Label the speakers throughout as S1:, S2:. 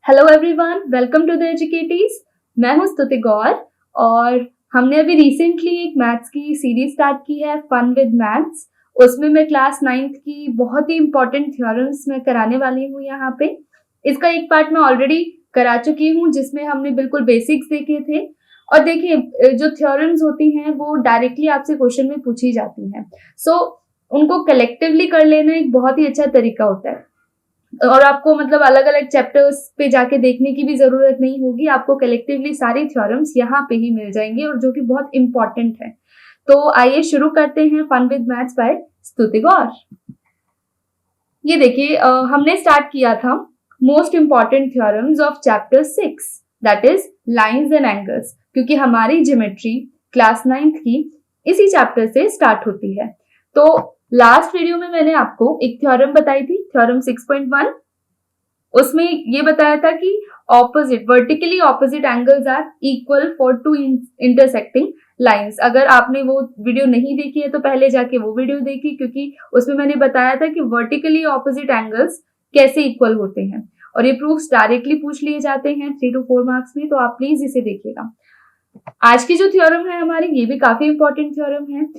S1: Hello everyone, welcome to the Educatees. मैं हूं स्तुति गौर और हमने अभी रिसेंटली एक मैथ्स की सीरीज स्टार्ट की है, फन विद मैथ्स। उसमें मैं क्लास 9th की बहुत ही इंपॉर्टेंट थ्योरम्स मैं कराने वाली हूँ यहाँ पे। इसका एक पार्ट मैं ऑलरेडी करा चुकी हूँ जिसमें हमने बिल्कुल बेसिक्स देखे थे। और देखिए, जो थ्योरम्स होती हैं वो डायरेक्टली आपसे क्वेश्चन में पूछी जाती हैं, सो उनको कलेक्टिवली कर लेना एक बहुत ही अच्छा तरीका होता है और आपको मतलब अलग अलग चैप्टर्स पे जाके देखने की भी जरूरत नहीं होगी। आपको कलेक्टिवली सारी थ्योरम्स यहाँ पे ही मिल जाएंगे और जो कि बहुत इंपॉर्टेंट है। तो आइए शुरू करते हैं फन विद मैथ्स बाय स्तुति गौर। ये देखिए, हमने स्टार्ट किया था most important theorems of chapter 6, that his lines and angles, क्योंकि हमारी ज्योमेट्री क्लास 9th की इसी चैप्टर से स्टार्ट होती है। तो लास्ट वीडियो में मैंने आपको एक थ्योरम बताई थी, थ्योरम 6.1। उसमें ये बताया था कि vertically opposite angles are equal for two intersecting lines. अगर आपने वो वीडियो नहीं देखी है तो पहले जाके वो वीडियो देखी, क्योंकि उसमें मैंने बताया था कि वर्टिकली ऑपोजिट एंगल्स कैसे इक्वल होते हैं और ये प्रूफ्स डायरेक्टली पूछ लिए जाते हैं 3 to 4 मार्क्स में। तो आप प्लीज इसे देखिएगा। आज की जो थ्योरम है हमारी, ये भी काफी इंपॉर्टेंट थ्योरम है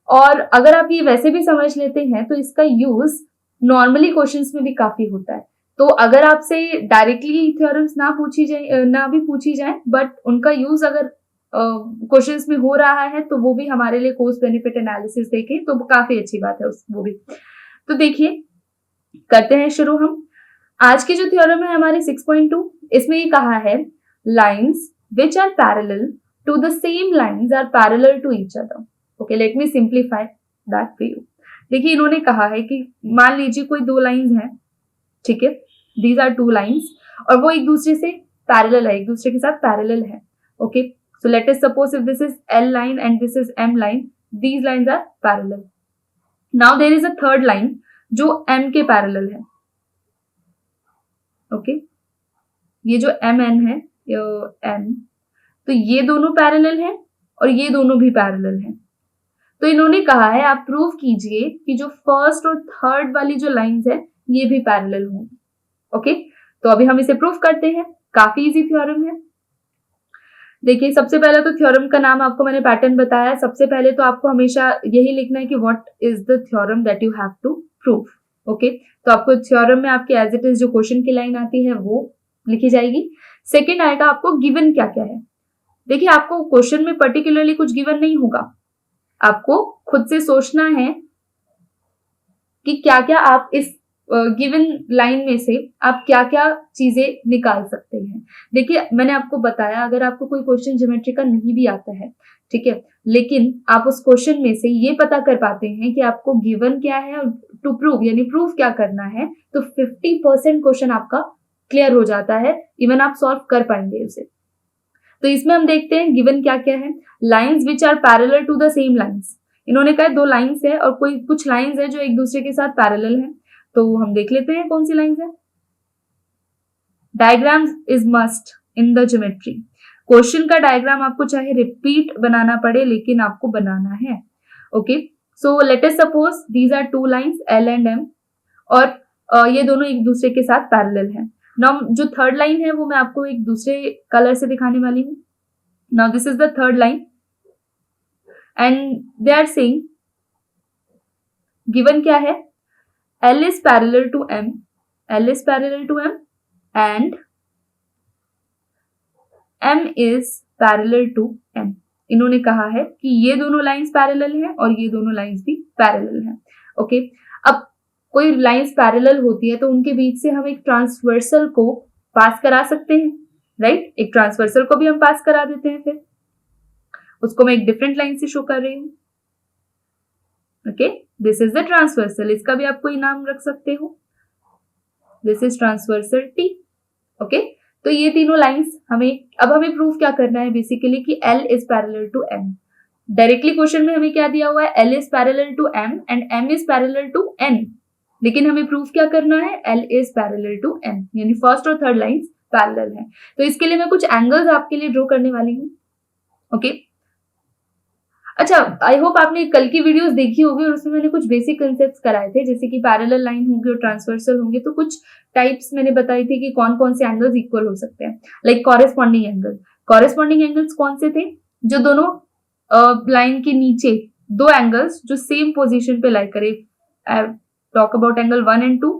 S1: और अगर आप ये वैसे भी समझ लेते हैं तो इसका यूज नॉर्मली क्वेश्चंस में भी काफी होता है। तो अगर आपसे डायरेक्टली थ्योरम्स ना भी पूछी जाए, बट उनका यूज अगर क्वेश्चंस में हो रहा है तो वो भी हमारे लिए कॉस्ट बेनिफिट एनालिसिस देखें तो काफी अच्छी बात है वो भी। तो देखिए, करते हैं शुरू हम। आज की जो थ्योरम है हमारी 6.2, इसमें ये कहा है lines which are parallel to the same lines are parallel to each other. Okay, let me simplify that for you. देखिए, इन्होंने कहा है कि मान लीजिए कोई दो लाइंस हैं, ठीक है, दीज आर टू लाइंस और वो एक दूसरे से पैरेलल है, एक दूसरे के साथ पैरेलल है। Okay, so let us suppose if this is L line and this is M line, these lines are parallel. Now there is a third line जो एम के पैरेलल है। ओके, ये जो एम एन है, M, तो ये दोनों parallel है और ये दोनों भी पैरेलल है। तो इन्होंने कहा है आप प्रूव कीजिए कि जो फर्स्ट और थर्ड वाली जो लाइंस है ये भी पैरेलल होंगी। ओके, तो अभी हम इसे प्रूफ करते हैं। काफी इजी थ्योरम है। देखिए, सबसे पहले तो थ्योरम का नाम आपको मैंने पैटर्न बताया है। सबसे पहले तो आपको हमेशा यही लिखना है कि what is the theorem that you have to prove. Okay, तो आपको थ्योरम में आपके एज इट इज जो क्वेश्चन की लाइन आती है वो लिखी जाएगी। सेकेंड आएगा आपको गिवन क्या क्या है। देखिए, आपको क्वेश्चन में पर्टिकुलरली कुछ गिवन नहीं होगा, आपको खुद से सोचना है कि क्या क्या आप इस गिवन लाइन में से आप क्या क्या चीजें निकाल सकते हैं। देखिए, मैंने आपको बताया अगर आपको कोई क्वेश्चन ज्योमेट्री का नहीं भी आता है, ठीक है, लेकिन आप उस क्वेश्चन में से ये पता कर पाते हैं कि आपको गिवन क्या है और टू प्रूव यानी प्रूफ क्या करना है, तो 50% क्वेश्चन आपका क्लियर हो जाता है, इवन आप सॉल्व कर पाएंगे उसे। तो इसमें हम देखते हैं गिवन क्या क्या है। Lines which are parallel to the same lines, इन्होंने कहा दो लाइंस है और कोई कुछ लाइंस है जो एक दूसरे के साथ पैरेलल है। तो हम देख लेते हैं कौन सी लाइंस है। Diagram is must in the geometry. Question का डायग्राम आपको चाहे रिपीट बनाना पड़े लेकिन आपको बनाना है। Okay, so let us suppose these are two lines L and M और ये दोनों एक दूसरे के साथ पैरेलल है। नाउ जो थर्ड लाइन है वो मैं आपको एक दूसरे कलर से दिखाने वाली हूँ। Now this is the third line and they are saying given क्या है, L is parallel to M, L is parallel to M and M is parallel to M। इन्होंने कहा है कि ये दोनों लाइंस पैरेलल हैं और ये दोनों लाइंस भी पैरेलल हैं। ओके, अब कोई लाइंस पैरेलल होती है तो उनके बीच से हम एक ट्रांसवर्सल को पास करा सकते हैं, राइट? एक ट्रांसवर्सल को भी हम पास करा देते हैं, फिर उसको मैं एक डिफरेंट लाइन से शो कर रही हूँ। Okay, this is the transversal, इसका भी आप कोई नाम रख सकते हो, this is transversal T. Okay, तो ये तीनों लाइंस अब हमें प्रूफ क्या करना है बेसिकली कि L is parallel to M। Directly question में हमें क्या दिया हुआ है, L is parallel to M and M is parallel to N, लेकिन हमें प्रूफ क्या करना है, L is parallel to N, यानी फर्स्ट और थर्ड लाइंस पैरेलल है। तो इसके लिए मैं कुछ एंगल्स आपके लिए ड्रॉ करने वाली हूँ। ओके, अच्छा, आई होप आपने कल की वीडियोस देखी होगी और उसमें मैंने कुछ बेसिक कंसेप्ट्स कराए थे, जैसे कि पैरेलल लाइन होंगे और ट्रांसवर्सल होंगे, तो कुछ टाइप्स मैंने बताई थी कि कौन कौन से एंगल्स इक्वल हो सकते हैं, like corresponding angle. Corresponding angles कौन से थे? जो दोनों लाइन के नीचे दो एंगल्स जो सेम पोजीशन पे लाई करे, टॉक अबाउट एंगल 1 एंड 2,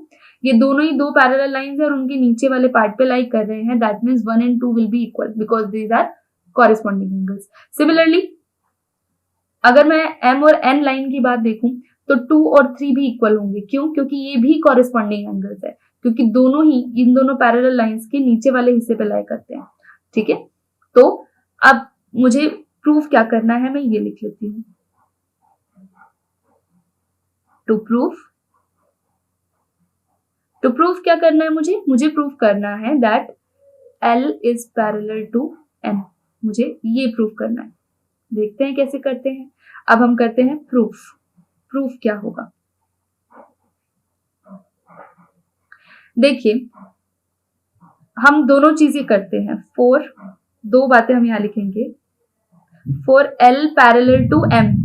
S1: ये दोनों ही दो पैरेलल लाइंस है और उनके नीचे वाले पार्ट पे लाई कर रहे हैं, that means 1 and 2 will be equal because these are corresponding angles. Similarly अगर मैं m और n लाइन की बात देखूं तो 2 और 3 भी इक्वल होंगे। क्यों? क्योंकि ये भी कॉरेस्पॉन्डिंग एंगल्स है, क्योंकि दोनों ही इन दोनों पैरेलल लाइंस के नीचे वाले हिस्से पे लाई करते हैं। ठीक है, तो अब मुझे प्रूफ क्या करना है, मैं ये लिख लेती हूं। टू प्रूफ क्या करना है मुझे प्रूफ करना है that L is parallel to M। मुझे ये प्रूफ करना है। देखते हैं कैसे करते हैं। अब हम करते हैं प्रूफ क्या होगा। देखिए, हम दोनों चीजें करते हैं। दो बातें हम यहां लिखेंगे, for L parallel to M।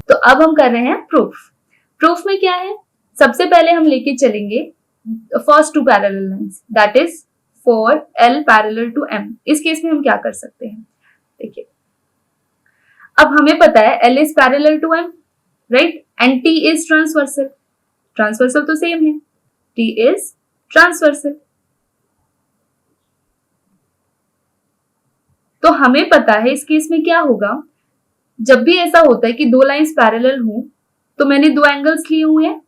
S1: तो अब हम कर रहे हैं प्रूफ में क्या है, सबसे पहले हम लेके चलेंगे first two parallel lines, that is for L parallel to M। इस केस में हम क्या कर सकते हैं, देखिए, अब हमें पता है L is parallel to M, right, and T is transversal तो सेम है, T इज ट्रांसवर्सल। तो हमें पता है इस केस में क्या होगा, जब भी ऐसा होता है कि दो लाइंस पैरेलल हो तो मैंने दो एंगल्स लिए हुए हैं,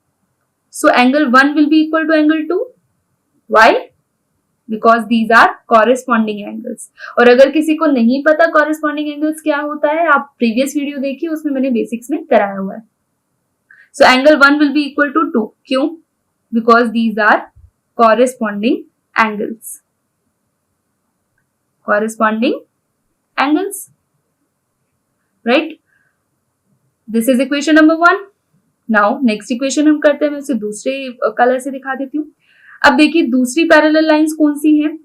S1: so angle 1 will be equal to angle 2। Why? Because these are corresponding angles. और अगर किसी को नहीं पता कॉरेस्पॉन्डिंग एंगल्स क्या होता है, आप प्रीवियस वीडियो देखिए, उसमें मैंने बेसिक्स में कराया हुआ है। So angle 1 will be equal to 2। क्यों? Because these are corresponding angles, right. This is equation number 1। Now next equation हम करते हैं, मैं उसे दूसरे कलर से दिखा देती हूँ। अब देखिए दूसरी पैरेलल लाइंस कौन सी हैं,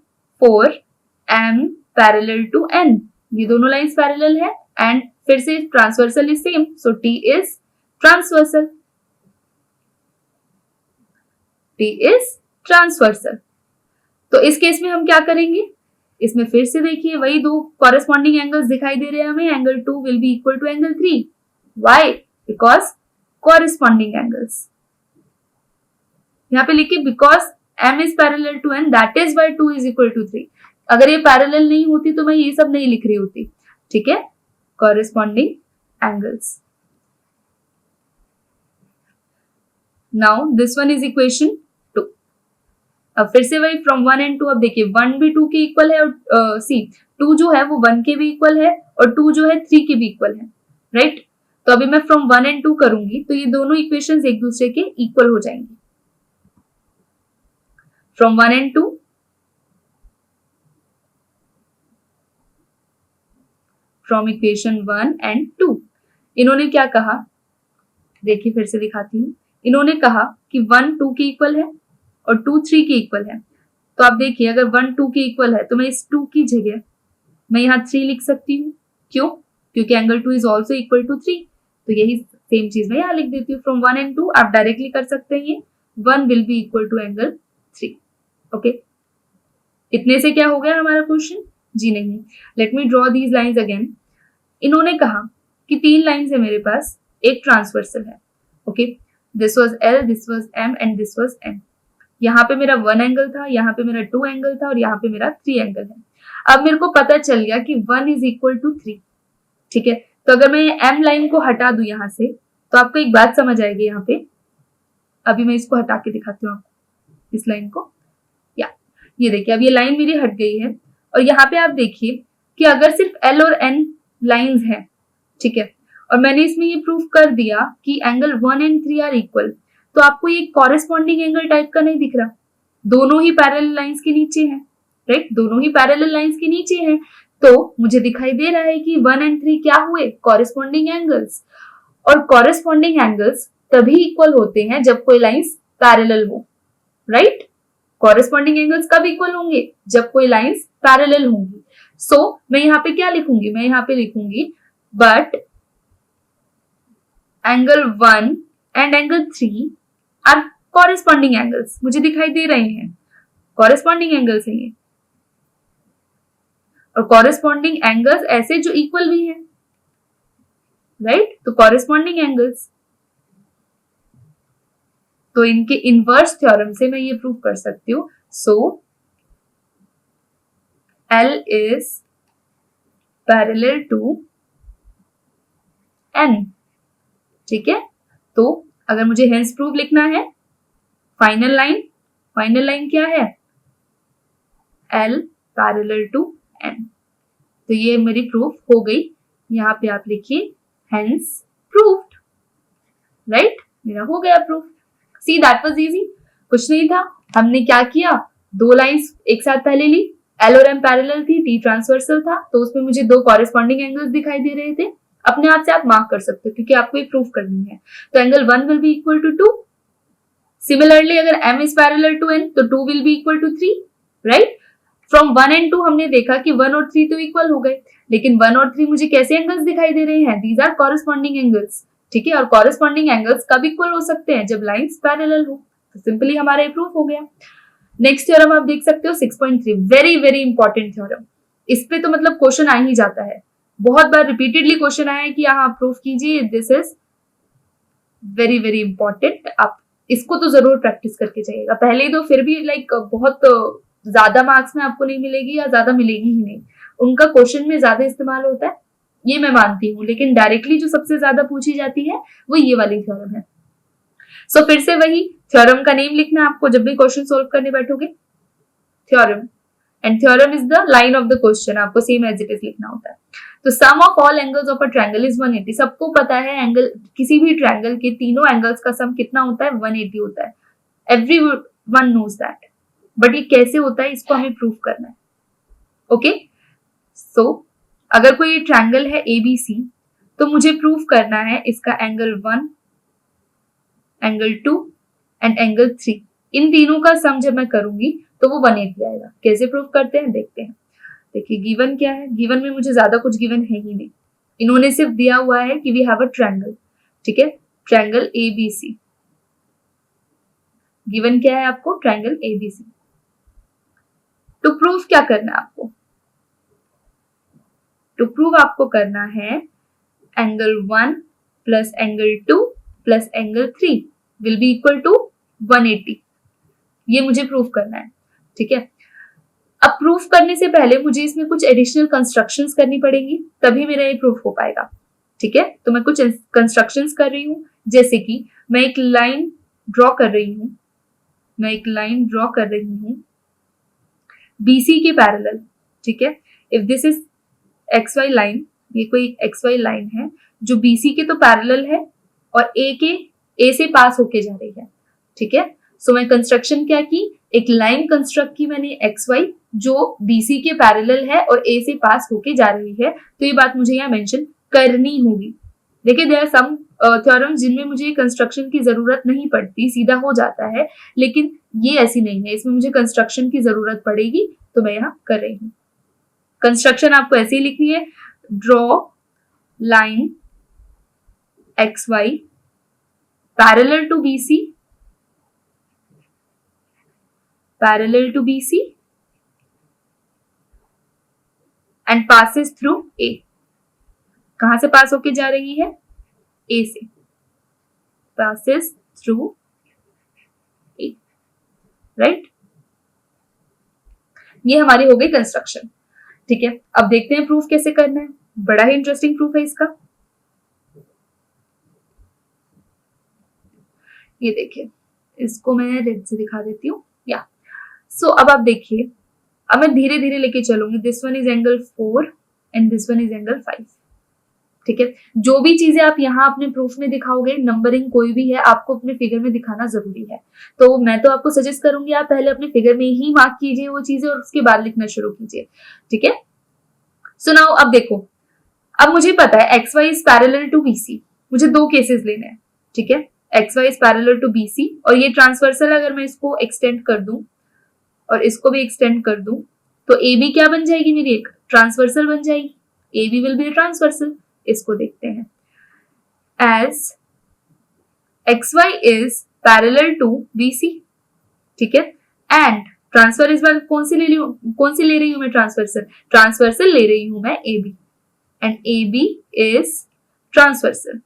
S1: 4m पैरेलल टू n। ये दोनों लाइंस पैरेलल है एंड फिर से transversal is same, so T is transversal. तो इस केस में हम क्या करेंगे, इसमें फिर से देखिए वही दो कॉरेस्पॉन्डिंग एंगल्स दिखाई दे रहे हैं हमें, angle 2 will be equal to angle 3। Why? Because corresponding angles. यहाँ पे लिखिए because M is parallel to N, that is why 2 is equal to 3। अगर ये पैरेलल नहीं होती तो मैं ये सब नहीं लिख रही होती। ठीक है, corresponding angles. Now this one is equation 2। अब फिर से वही फ्रॉम 1 and 2। अब देखिए 1 भी 2 के इक्वल है और सी 2 जो है वो 1 के भी इक्वल है और 2 जो है 3 के भी इक्वल है, राइट। तो अभी मैं फ्रॉम 1 and 2 करूंगी तो ये दोनों इक्वेशंस एक दूसरे के इक्वल हो जाएंगी। From 1 and 2, from equation 1 and 2, इन्होंने क्या कहा, देखिए फिर से दिखाती हूँ। इन्होंने कहा कि 1 2 के इक्वल है और 2 3 के इक्वल है। तो आप देखिए अगर 1 2 के इक्वल है तो मैं इस 2 की जगह मैं यहाँ 3 लिख सकती हूँ। क्यों? क्योंकि angle 2 is also equal to 3। तो यही सेम चीज मैं यहाँ लिख देती हूँ। फ्रॉम 1 and 2 आप डायरेक्टली कर सकते हैं, ये 1 will be equal to angle 3। Okay, इतने से क्या हो गया हमारा क्वेश्चन? जी नहीं, let me draw these lines again. इन्होंने कहा कि 3 लाइंस है मेरे पास, एक ट्रांसवर्सल है। Okay, this was L, this was M and this was N। यहाँ पे मेरा 1 एंगल था, यहाँ पे मेरा 2 एंगल था और यहाँ पे मेरा 3 एंगल है। अब मेरे को पता चल गया कि 1 इज इक्वल टू 3। ठीक है, तो अगर मैं ये M लाइन को हटा दूं यहाँ से तो आपको एक बात समझ आएगी यहाँ पे। अभी मैं इसको हटा के दिखाती हूँ आपको, इस लाइन को। ये देखिए अब ये लाइन मेरी हट गई है और यहाँ पे आप देखिए कि अगर सिर्फ L और N लाइंस हैं, ठीक है, और मैंने इसमें ये प्रूफ कर दिया कि एंगल 1 and 3 आर इक्वल, तो आपको ये कॉरेस्पॉन्डिंग एंगल टाइप का नहीं दिख रहा। दोनों ही पैरेलल लाइंस के नीचे हैं, राइट, दोनों ही पैरेलल लाइंस के नीचे हैं। तो मुझे दिखाई दे रहा है कि 1 and 3 क्या हुए, कॉरेस्पॉन्डिंग एंगल्स। और कॉरेस्पॉन्डिंग एंगल्स तभी इक्वल होते हैं जब कोई लाइंस पैरेलल हो, राइट। कॉरेस्पॉन्डिंग एंगल्स कब इक्वल होंगे? जब कोई लाइंस पैरेलल होंगी। सो मैं यहाँ पे क्या लिखूंगी, मैं यहाँ पे लिखूंगी but angle 1 and angle 3 are corresponding angles, मुझे दिखाई दे रहे हैं, कॉरेस्पॉन्डिंग एंगल्स हैं ये, और कॉरेस्पॉन्डिंग एंगल्स ऐसे जो इक्वल भी हैं, राइट, तो कॉरेस्पॉन्डिंग एंगल्स, तो इनके इनवर्स थ्योरम से मैं ये प्रूव कर सकती हूँ. सो L is parallel to N. ठीक है, तो अगर मुझे हेंस प्रूफ लिखना है, फाइनल लाइन क्या है, L पैरेलल टू N. तो ये मेरी प्रूफ हो गई. यहां पे आप लिखिए हेंस प्रूफ्ड, राइट, मेरा हो गया proof. See that was easy, कुछ नहीं था. हमने क्या किया, दो लाइंस एक साथ पहले ली, L और M पैरेलल थी, T ट्रांसवर्सल था, तो उसमें मुझे दो कॉरेस्पॉन्डिंग एंगल्स दिखाई दे रहे थे. अपने आप से आप मार्क कर सकते हो क्योंकि आपको ये प्रूफ करनी है. तो angle 1 will be equal to 2. Similarly अगर M is parallel to N तो 2 will be equal to 3, right. From 1 and 2 हमने देखा कि 1 और 3 तो इक्वल हो गए, लेकिन 1 और 3 मुझे कैसे एंगल्स दिखाई दे रहे हैं, दीज आर कॉरेस्पॉन्डिंग एंगल्स. ठीक है, और कॉरेस्पॉन्डिंग एंगल्स कब इक्वल हो सकते हैं, जब लाइंस पैरेलल हो. तो सिंपली हमारा ये प्रूफ हो गया. नेक्स्ट थ्योरम आप देख सकते हो 6.3, वेरी वेरी इंपॉर्टेंट थ्योरम. इस पे तो मतलब क्वेश्चन आ ही जाता है, बहुत बार रिपीटेडली क्वेश्चन आया है कि यहाँ प्रूफ कीजिए. This is very very important. आप इसको तो जरूर प्रैक्टिस करके जाइएगा. पहले तो फिर भी लाइक बहुत ज्यादा मार्क्स में आपको नहीं मिलेगी या ज्यादा मिलेगी ही नहीं, उनका क्वेश्चन में ज्यादा इस्तेमाल होता है, ये मैं मानती हूँ, लेकिन डायरेक्टली जो सबसे ज्यादा पूछी जाती है वो ये वाली थ्योरम है. सो फिर से वही थ्योरम का नेम लिखना है आपको जब भी क्वेश्चन सोल्व करने बैठोगे, theorem, and theorem is the line of the question, आपको सेम एज इट इज लिखना होता है. तो sum of all angles of a triangle is 180. सबको पता है एंगल, किसी भी ट्रायंगल के तीनों एंगल्स का सम कितना होता है, 180 होता है. एवरीवन नोज दैट, बट ये कैसे होता है इसको हमें प्रूफ करना है. ओके, सो अगर कोई ट्रायंगल है ABC, तो मुझे प्रूफ करना है इसका एंगल 1, एंगल 2 एंड एंगल 3, इन तीनों का सम जब मैं करूंगी तो वो 180 आएगा. कैसे प्रूफ करते हैं देखते हैं. देखिए गिवन क्या है, गिवन में मुझे ज्यादा कुछ गिवन है ही नहीं, इन्होंने सिर्फ दिया हुआ है कि वी हैव अ ट्रायंगल. ठीक है, ट्रायंगल ABC, गिवन क्या है आपको, ट्रायंगल ABC. टू प्रूफ क्या करना है आपको, टू प्रूव आपको करना है angle 1 plus angle 2 plus angle 3 will be equal to 180. ये मुझे प्रूफ करना है. ठीक है, अब प्रूफ करने से पहले मुझे इसमें कुछ एडिशनल कंस्ट्रक्शंस करनी पड़ेंगी, तभी मेरा ये प्रूफ हो पाएगा. ठीक है, तो मैं कुछ कंस्ट्रक्शंस कर रही हूं, जैसे कि मैं एक लाइन ड्रॉ कर रही हूं, BC के पैरेलल. ठीक है, if this is XY line, ये कोई XY लाइन है जो BC के तो पैरेलल है और A से पास होके जा रही है. ठीक है, सो मैं कंस्ट्रक्शन क्या की, एक लाइन कंस्ट्रक्ट की मैंने XY जो BC के पैरेलल है और A से पास होके जा रही है. तो ये बात मुझे यहाँ मेंशन करनी होगी. देखिए देयर आर सम थ्योरम्स जिनमें मुझे कंस्ट्रक्शन की जरूरत नहीं पड़ती, सीधा हो जाता है, लेकिन ये ऐसी नहीं है, इसमें मुझे कंस्ट्रक्शन की जरूरत पड़ेगी, तो मैं यहाँ कर रही हूँ. कंस्ट्रक्शन आपको ऐसे ही लिखनी है, draw line XY parallel to BC and passes through A. कहां से पास होके जा रही है, A से, पासेस थ्रू A, राइट. ये हमारी हो गई कंस्ट्रक्शन. ठीक है, अब देखते हैं प्रूफ कैसे करना है. बड़ा ही इंटरेस्टिंग प्रूफ है इसका. ये देखिए, इसको मैं रेड से दिखा देती हूँ. या सो अब आप देखिए, अब मैं धीरे धीरे लेके चलूंगी. This one is angle 4 and this one is angle 5. ठीक है, जो भी चीजें आप यहाँ अपने प्रूफ में दिखाओगे, नंबरिंग कोई भी है, आपको अपने फिगर में दिखाना जरूरी है. तो मैं तो आपको सजेस्ट करूंगी आप पहले अपने फिगर में ही मार्क कीजिए वो चीजें और उसके बाद लिखना शुरू कीजिए. ठीक है, सो नाउ अब देखो, अब मुझे पता है XY is parallel to BC. मुझे दो केसेस लेने हैं. ठीक है, XY is parallel to BC और ये ट्रांसवर्सल, अगर मैं इसको एक्सटेंड कर दूं और इसको भी एक्सटेंड कर दूं तो AB क्या बन जाएगी, मेरी एक ट्रांसवर्सल बन जाएगी. AB will be transversal. इसको देखते हैं. As XY is parallel to BC, ठीक है, एंड ट्रांसफर इस बार कौन सी ले रही हूं मैं, ट्रांसवर्सल ले रही हूं मैं AB, and AB is transversal.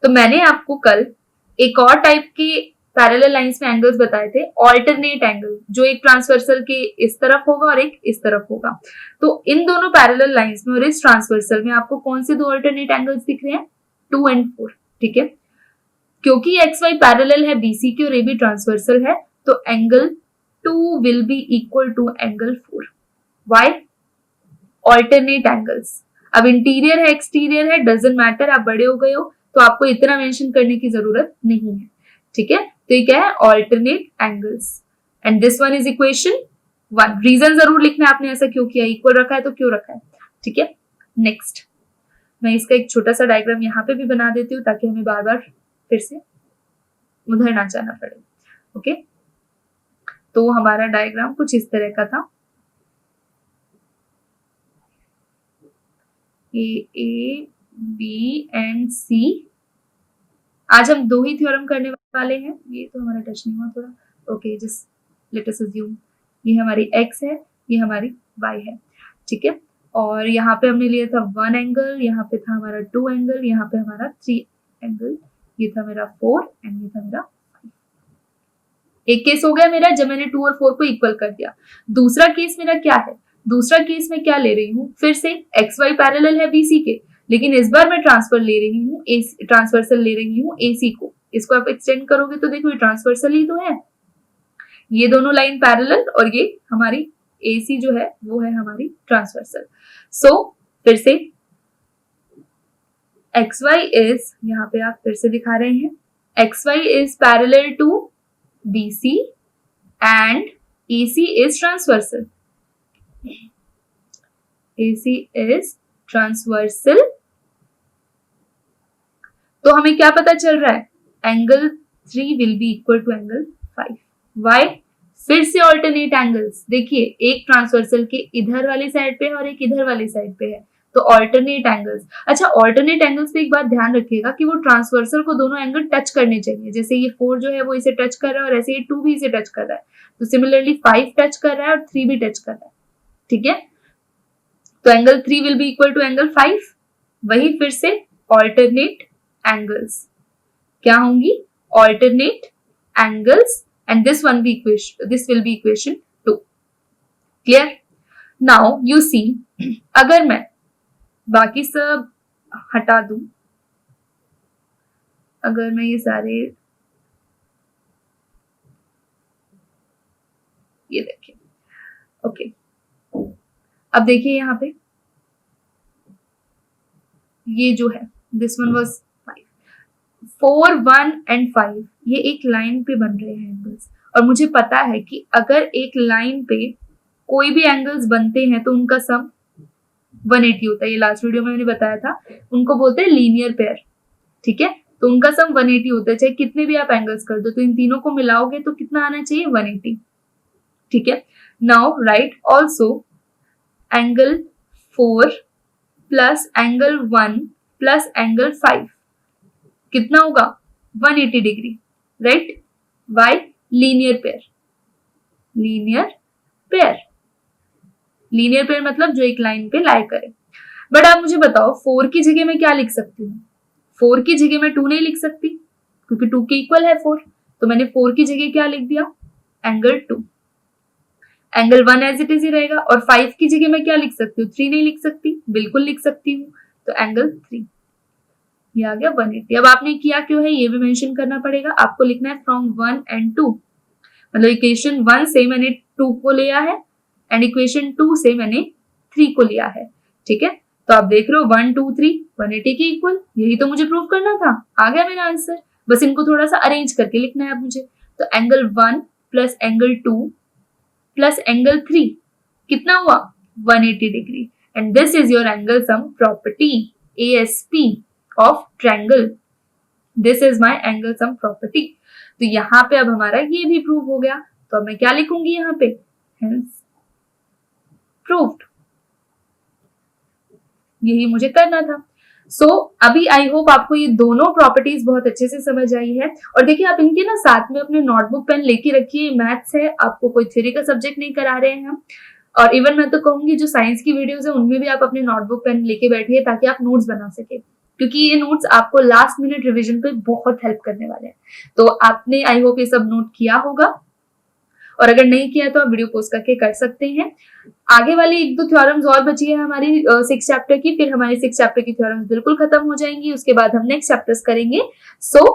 S1: तो मैंने आपको कल एक और टाइप के पैरेलल लाइंस में एंगल्स बताए थे, ऑल्टरनेट एंगल, जो एक ट्रांसवर्सल के इस तरफ होगा और एक इस तरफ होगा। तो इन दोनों पैरेलल लाइंस में और इस ट्रांसवर्सल में आपको कौन से दो ऑल्टरनेट एंगल्स दिख रहे हैं, 2 and 4, ठीक है। क्योंकि XY पैरेलल है BC के और AB ट्रांसवर्सल है, तो angle 2 will be equal to angle 4। Why? Alternate angles. अब इंटीरियर है एक्सटीरियर है डजंट मैटर, आप बड़े हो गए हो तो आपको इतना मेंशन करने की जरूरत नहीं है, ठीक है। तो ये क्या है, alternate angles, and this one is equation 1। Reason जरूर लिखना है आपने ऐसा क्यों किया, इक्वल रखा है तो क्यों रखा है, ठीक है। नेक्स्ट मैं इसका एक छोटा सा डायग्राम यहाँ पे भी बना देती हूँ ताकि हमें बार बार फिर से उधर ना जाना पड़े, ओके। तो हमारा डायग्राम कुछ इस तरह का था, A B एंड C। आज हम दो ही थ्योरम करने वाले हैं, ये तो हमारा टच नहीं हुआ थोड़ा, okay, just let us assume ये हमारी x है, ये हमारी y है, ठीक है। और यहाँ पे हमने लिया था 1 एंगल, यहाँ पे था हमारा 2 एंगल, यहाँ पे हमारा 3 एंगल, ये था मेरा 4 एंड ये था मेरा 5। एक केस हो गया मेरा जब मैंने 2 और 4 को इक्वल कर दिया। दूसरा केस मेरा क्या है, दूसरा केस में क्या ले रही हूँ, फिर से XY पैरेलल है BC के, लेकिन इस बार मैं ट्रांसवर्सल ले रही हूँ AC को। इसको आप एक्सटेंड करोगे तो देखो ये ट्रांसवर्सल ही तो है, ये दोनों लाइन पैरेलल और ये हमारी AC जो है वो है हमारी ट्रांसवर्सल। सो फिर से XY इज, यहाँ पे आप फिर से दिखा रहे हैं, XY is parallel to BC and AC is transversal. AC is transversal. तो हमें क्या पता चल रहा है, angle 3 will be equal to angle 5। Why? फिर से ऑल्टरनेट एंगल्स, देखिए एक ट्रांसवर्सल के इधर वाली साइड पे है और एक इधर वाली साइड पे है, तो ऑल्टरनेट एंगल्स। अच्छा, ऑल्टरनेट एंगल्स पे एक बात ध्यान रखिएगा कि वो ट्रांसवर्सल को दोनों एंगल टच करने चाहिए। जैसे ये 4 जो है वो इसे टच कर रहा है और ऐसे ये 2 भी इसे टच कर रहा है, तो सिमिलरली 5 टच कर रहा है और 3 भी टच कर रहा है, ठीक है। तो angle 3 will be equal to angle 5। वही फिर से ऑल्टरनेट एंगल्स क्या होंगी, alternate angles, and this will be equation 2. Clear? Now you see, अगर मैं बाकी सब हटा दूं, अगर मैं ये सारे, ये देखिए, ओके, अब देखिए यहाँ पे ये जो है दिस वन वाज 4, 1 एंड 5, ये एक लाइन पे बन रहे हैं एंगल्स, और मुझे पता है कि अगर एक लाइन पे कोई भी एंगल्स बनते हैं तो उनका सम 180 होता है। ये लास्ट वीडियो में मैंने बताया था, उनको बोलते हैं लीनियर पेयर, ठीक है। तो उनका सम 180 होता है, चाहे कितने भी आप एंगल्स कर दो, तो इन तीनों को मिलाओगे तो कितना आना चाहिए, 180, ठीक है। Now right also angle 4 plus angle 1 plus angle 5 कितना होगा, 180 degree, right. Why? Linear pair, linear pair, linear pair मतलब जो एक लाइन पे लाई करे। बट आप मुझे बताओ 4 की जगह मैं क्या लिख सकती हूँ, 4 की जगह मैं 2 नहीं लिख सकती क्योंकि 2 के इक्वल है 4, तो मैंने 4 की जगह क्या लिख दिया, angle 2। Angle 1 as it is ही रहेगा, और 5 की जगह मैं क्या लिख सकती हूँ, 3 नहीं लिख सकती, बिल्कुल लिख सकती हूँ, तो एंगल 3, ये आ गया 180। अब आपने किया क्यों है ये भी मेंशन करना पड़ेगा, आपको लिखना है फ्रॉम 1 and 2, मतलब इक्वेशन 1 से मैंने 2 को लिया है एंड इक्वेशन 2 से मैंने 3 को लिया है, ठीक है। तो आप देख रहे हो 1 2 3 180 के इक्वल, यही तो मुझे प्रूव करना था, आ गया मेरा आंसर। बस इनको थोड़ा सा अरेंज करके लिखना है अब मुझे। तो angle 1 plus angle 2 plus angle 3 कितना हुआ, 180 degree, and this is your angle sum property, ASP of triangle. This is my angle sum property. तो यहाँ पे अब हमारा ये भी प्रूव हो गया, तो अब मैं क्या लिखूंगी यहाँ पे, हेंस प्रूव्ड, यही मुझे करना था। सो अभी आई होप आपको ये दोनों प्रॉपर्टीज बहुत अच्छे से समझ आई है। और देखिए आप इनके ना साथ में अपने नोटबुक पेन लेके रखिए, मैथ्स है, आपको कोई थ्योरी का सब्जेक्ट नहीं करा रहे हैं हम। और इवन मैं तो कहूंगी जो साइंस की वीडियोस है उनमें भी आप अपने नोटबुक पेन लेके बैठिए ताकि आप नोट्स बना सके, क्योंकि ये नोट्स आपको लास्ट मिनट रिवीजन पे बहुत हेल्प करने वाले हैं। तो आपने आई होप ये सब नोट किया होगा, और अगर नहीं किया तो आप वीडियो पोस्ट करके कर सकते हैं। आगे वाली 1-2 थ्योरम्स और बची है हमारी 6 चैप्टर की, फिर हमारी 6 चैप्टर की थ्योरम्स बिल्कुल खत्म हो जाएंगी, उसके बाद हम नेक्स्ट चैप्टर्स करेंगे। सो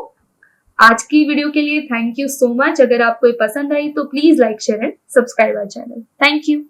S1: आज की वीडियो के लिए थैंक यू सो मच। अगर आपको ये पसंद आई तो please like share and subscribe our channel. Thank you.